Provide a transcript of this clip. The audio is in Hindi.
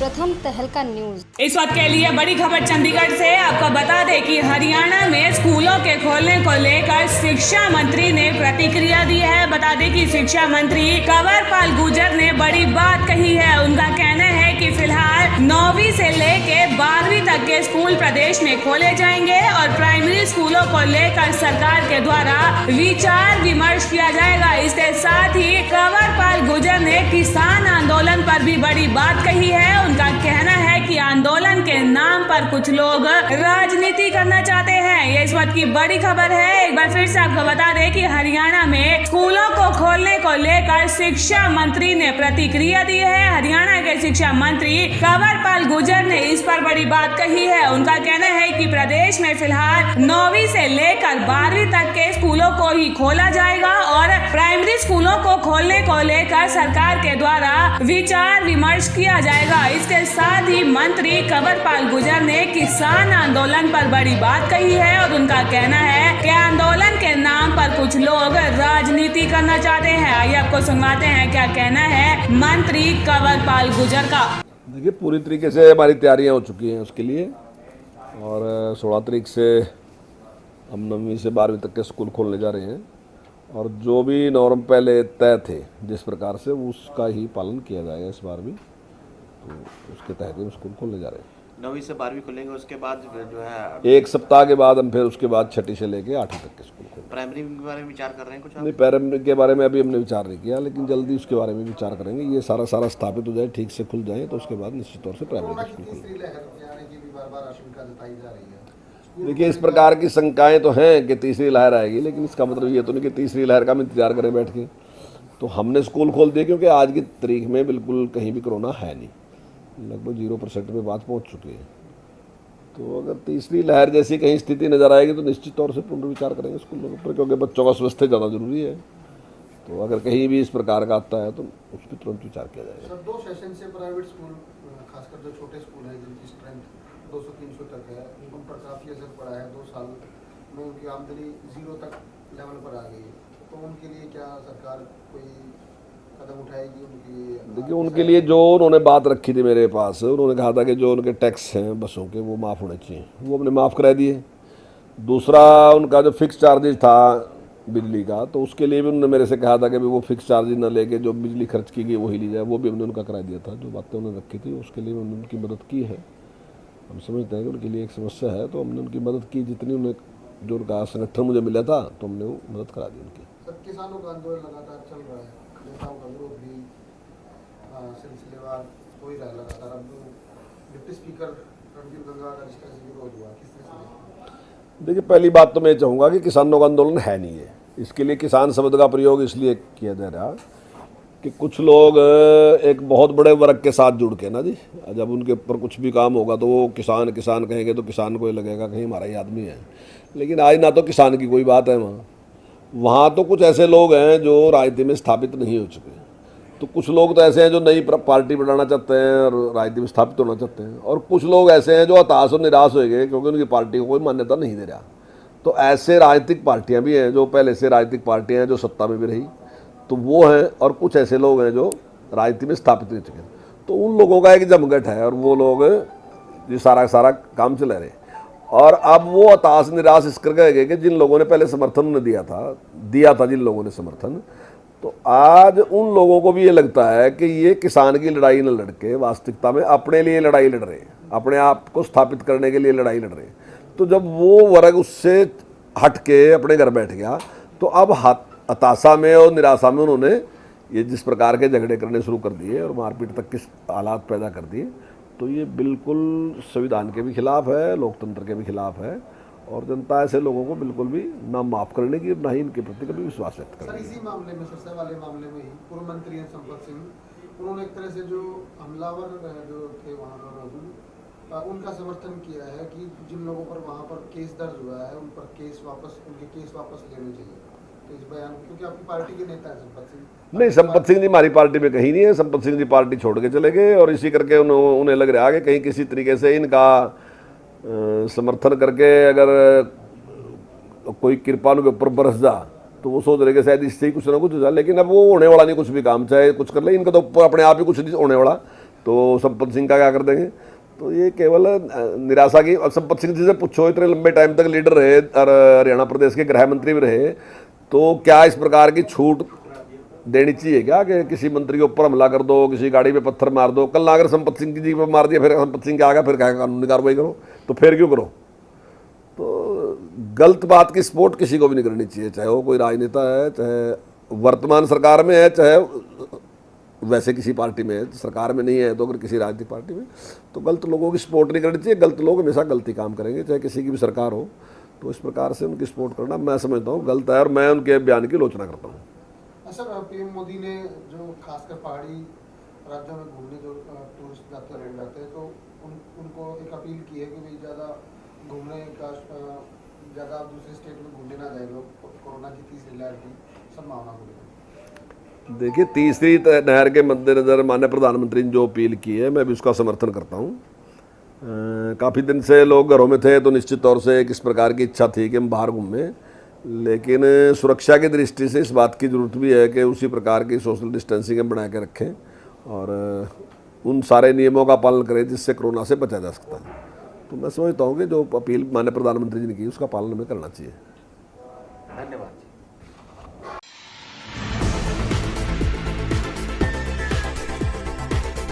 प्रथम तहलका न्यूज। इस वक्त के लिए बड़ी खबर चंडीगढ़ से। आपको बता दें कि हरियाणा में स्कूलों के खोलने को लेकर शिक्षा मंत्री ने प्रतिक्रिया दी है। बता दें कि शिक्षा मंत्री कंवरपाल गुर्जर ने बड़ी बात कही है। उनका कहना है कि फिलहाल 9वीं से लेके 12वीं तक के स्कूल प्रदेश में खोले जाएंगे और प्राइमरी स्कूलों को लेकर सरकार के द्वारा विचार विमर्श किया जाएगा। इसके साथ ही कंवरपाल गुर्जर ने किसान आंदोलन पर भी बड़ी बात कही है। उनका कहना है कि आंदोलन के नाम पर कुछ लोग राजनीति करना चाहते हैं। ये इस वक्त की बड़ी खबर है। एक बार फिर से आपको बता दें कि हरियाणा में स्कूलों को खोलने को लेकर शिक्षा मंत्री ने प्रतिक्रिया दी है। हरियाणा के शिक्षा मंत्री कंवरपाल गुर्जर ने इस पर बड़ी बात कही है। उनका कहना है कि प्रदेश में फिलहाल 9वीं से लेकर 12वीं तक के स्कूलों को ही खोला जाएगा और प्राइमरी स्कूलों को खोलने को लेकर सरकार के द्वारा विचार विमर्श किया जाएगा। इसके साथ ही मंत्री कंवरपाल गुर्जर ने किसान आंदोलन पर बड़ी बात कही है और उनका कहना है कि आंदोलन के नाम पर कुछ लोग राजनीति करना चाहते हैं। आइए आपको सुनवाते हैं क्या कहना है मंत्री कंवरपाल गुर्जर का। देखिए, पूरी तरीके से हमारी तैयारियां हो चुकी हैं उसके लिए और 16 तारीख से हम 9वीं से 12वीं तक के स्कूल खोलने जा रहे हैं और जो भी नॉर्म पहले तय थे जिस प्रकार से उसका ही पालन किया जाएगा इस बार भी। तो उसके तहत हम स्कूल खोलने जा रहे हैं। 9वीं से 12वीं खुलेंगे, उसके बाद जो है एक सप्ताह के बाद हम फिर उसके बाद 6ठी से लेके 8वीं तक के स्कूल खोलेंगे। प्राइमरी के बारे में विचार कर रहे हैं कुछ आप? नहीं, प्राइमरी के बारे में अभी हमने विचार नहीं किया, लेकिन जल्दी उसके बारे में विचार करेंगे। ये सारा स्थापित हो जाए, ठीक से खुल जाए तो उसके बाद निश्चित तौर से प्राइमरी स्कूल खोलेंगे। देखिए, इस प्रकार की शंकाएं तो हैं कि तीसरी लहर आएगी, लेकिन इसका मतलब ये तो नहीं कि तीसरी लहर का हम इंतजार करें बैठ के। तो हमने स्कूल खोल दिए क्योंकि आज की तारीख में बिल्कुल कहीं भी कोरोना है नहीं, लगभग 0% पे बात पहुंच चुकी है। तो अगर तीसरी लहर जैसी कहीं स्थिति नजर आएगी तो निश्चित तौर से पुनर्विचार करेंगे स्कूलों के ऊपर, क्योंकि बच्चों का स्वास्थ्य ज़्यादा जरूरी है। तो अगर कहीं भी इस प्रकार का आता है तो उस पर तुरंत विचार किया जाएगा। सर, 2 सेशन से प्राइवेट स्कूल, खासकर जो छोटे स्कूल हैं जिनकी स्ट्रेंथ 200-300 तक है, उन पर काफ़ी असर पड़ा है। 2 साल में उनकी आमदनी 0 तक लेवल पर आ गई है। तो उनके लिए क्या सरकार कोई कदम उठाएगी उनकी? देखिए, उनके लिए जो उन्होंने बात रखी थी मेरे पास, उन्होंने कहा था कि जो उनके टैक्स हैं बसों के वो माफ़ होने चाहिए, वो हमने माफ़ करा दिए। दूसरा, उनका जो फिक्स चार्जेज था बिजली का, तो उसके लिए भी उन्होंने मेरे से कहा था कि वो फिक्स चार्जेज ना लेके जो बिजली खर्च की गई वही ली जाए, वो भी हमने उनका करा दिया था। जो बातें उन्होंने रखी थी उसके लिए हमने उनकी मदद की है। हम समझते हैं कि उनके लिए एक समस्या है, तो हमने उनकी मदद की जितनी उन्हें, जो उनका संगठन मुझे मिला था तो हमने वो मदद करा दी उनकी। सर, किसानों का आंदोलन लगातार चल रहा है, नेताओं का विरोध भी सिलसिलेवार हो ही रहा है लगातार। अब डिप्टी स्पीकर रणदीप गंगा का जिस तरह से विरोध हुआ, किस तरह से? देखिए, पहली बात तो मैं चाहूँगा कि किसानों का आंदोलन है नहीं है। इसके लिए किसान शब्द का प्रयोग इसलिए किया जा रहा कि कुछ लोग एक बहुत बड़े वर्ग के साथ जुड़ के ना जी, जब उनके ऊपर कुछ भी काम होगा तो वो किसान किसान कहेंगे तो किसान को ये लगेगा कहीं हमारा ही आदमी है। लेकिन आज ना तो किसान की कोई बात है वहाँ तो कुछ ऐसे लोग हैं जो राजनीति में स्थापित नहीं हो चुके। तो कुछ लोग तो ऐसे हैं जो नई पार्टी बनाना चाहते हैं और राजनीति में स्थापित होना चाहते हैं, और कुछ लोग ऐसे हैं जो हताश और निराश हो गए क्योंकि उनकी पार्टी को कोई मान्यता नहीं दे रहा। तो ऐसे राजनीतिक पार्टियाँ भी हैं जो पहले से राजनीतिक पार्टियाँ हैं जो सत्ता में भी रही, तो वो हैं, और कुछ ऐसे लोग हैं जो राजनीति में स्थापित नहीं चुके। तो उन लोगों का एक जमघट है और वो लोग ये सारा काम चला रहे। और अब वो हताश निराश इस करके गए कि जिन लोगों ने पहले समर्थन उन्हें दिया था जिन लोगों ने समर्थन, तो आज उन लोगों को भी ये लगता है कि ये किसान की लड़ाई न लड़के वास्तविकता में अपने लिए लड़ाई लड़ रहे हैं, अपने आप को स्थापित करने के लिए लड़ाई लड़ रहे हैं। तो जब वो वर्ग उससे हट के अपने घर बैठ गया तो अब हताशा में और निराशा में उन्होंने ये जिस प्रकार के झगड़े करने शुरू कर दिए और मारपीट तक के हालात पैदा कर दिए, तो ये बिल्कुल संविधान के भी खिलाफ है, लोकतंत्र के भी खिलाफ है। और जनता ऐसे लोगों को बिल्कुल भी ना माफ़ करने की, ना ही इनके प्रति कभी विश्वास व्यक्त करेगी। सर, इसी मामले में, सबसे वाले मामले में ही पूर्व मंत्री हैं संपत सिंह, उन्होंने एक तरह से जो हमलावर जो थे वहाँ पर मौजूद, उनका समर्थन किया है कि जिन लोगों पर वहाँ पर केस दर्ज हुआ है उन पर उनके केस वापस लेने चाहिए। तो इस बयान, क्योंकि आपकी पार्टी के नेता है संपत सिंह। नहीं, संपत सिंह जी हमारी पार्टी में कहीं नहीं है। संपत सिंह जी पार्टी छोड़ के चले गए और इसी करके उन्हें लग रहा है कि कहीं किसी तरीके से इनका समर्थन करके अगर कोई कृपा उनके ऊपर बरस जा तो वो सोच रहे कि शायद इससे ही कुछ ना कुछ हो जाए। लेकिन अब वो होने वाला नहीं कुछ भी काम, चाहे कुछ कर ले, इनका तो अपने आप ही कुछ नहीं होने वाला। तो संपत सिंह का क्या कर देंगे। तो ये केवल निराशा की। और संपत सिंह जी से पूछो, इतने लंबे टाइम तक लीडर रहे और हरियाणा प्रदेश के गृह मंत्री भी रहे, तो क्या इस प्रकार की छूट देनी चाहिए क्या कि किसी मंत्री के ऊपर हमला कर दो, किसी गाड़ी पे पत्थर मार दो। कल अगर संपत सिंह जी पे मार दिया, फिर संपत सिंह के आगे फिर क्या कानूनी कार्रवाई करो, तो फिर क्यों करो। तो गलत बात की सपोर्ट किसी को भी नहीं करनी चाहिए, चाहे वो कोई राजनेता है, चाहे वर्तमान सरकार में है, चाहे वैसे किसी पार्टी में है। सरकार में नहीं है तो अगर किसी राजनीतिक पार्टी में, तो गलत लोगों की सपोर्ट नहीं करनी चाहिए। गलत लोग हमेशा गलती काम करेंगे, चाहे किसी की भी सरकार हो। तो इस प्रकार से उनकी सपोर्ट करना मैं समझता हूँ गलत है, और मैं उनके बयान की आलोचना करता हूँ। सर, पीएम मोदी ने जो खासकर पहाड़ी राज्यों में घूमने जो टूरिस्ट जाते लोग जाते हैं, तो उनको एक अपील की है कि भाई ज़्यादा घूमने का ज़्यादा दूसरे स्टेट में घूमने ना जाए लोग, कोरोना की तीसरी लहर की संभावना को लेकर। देखिए, तीसरी लहर के मद्देनज़र माननीय प्रधानमंत्री ने जो अपील की है, मैं भी उसका समर्थन करता हूँ। काफ़ी दिन से लोग घरों में थे, तो निश्चित तौर से एक इस प्रकार की इच्छा थी कि हम बाहर घूमें, लेकिन सुरक्षा की दृष्टि से इस बात की ज़रूरत भी है कि उसी प्रकार की सोशल डिस्टेंसिंग हम बना के रखें और उन सारे नियमों का पालन करें जिससे कोरोना से बचा जा सकता है। तो मैं समझता हूँ कि जो अपील माननीय प्रधानमंत्री जी ने की, उसका पालन हमें करना चाहिए। धन्यवाद।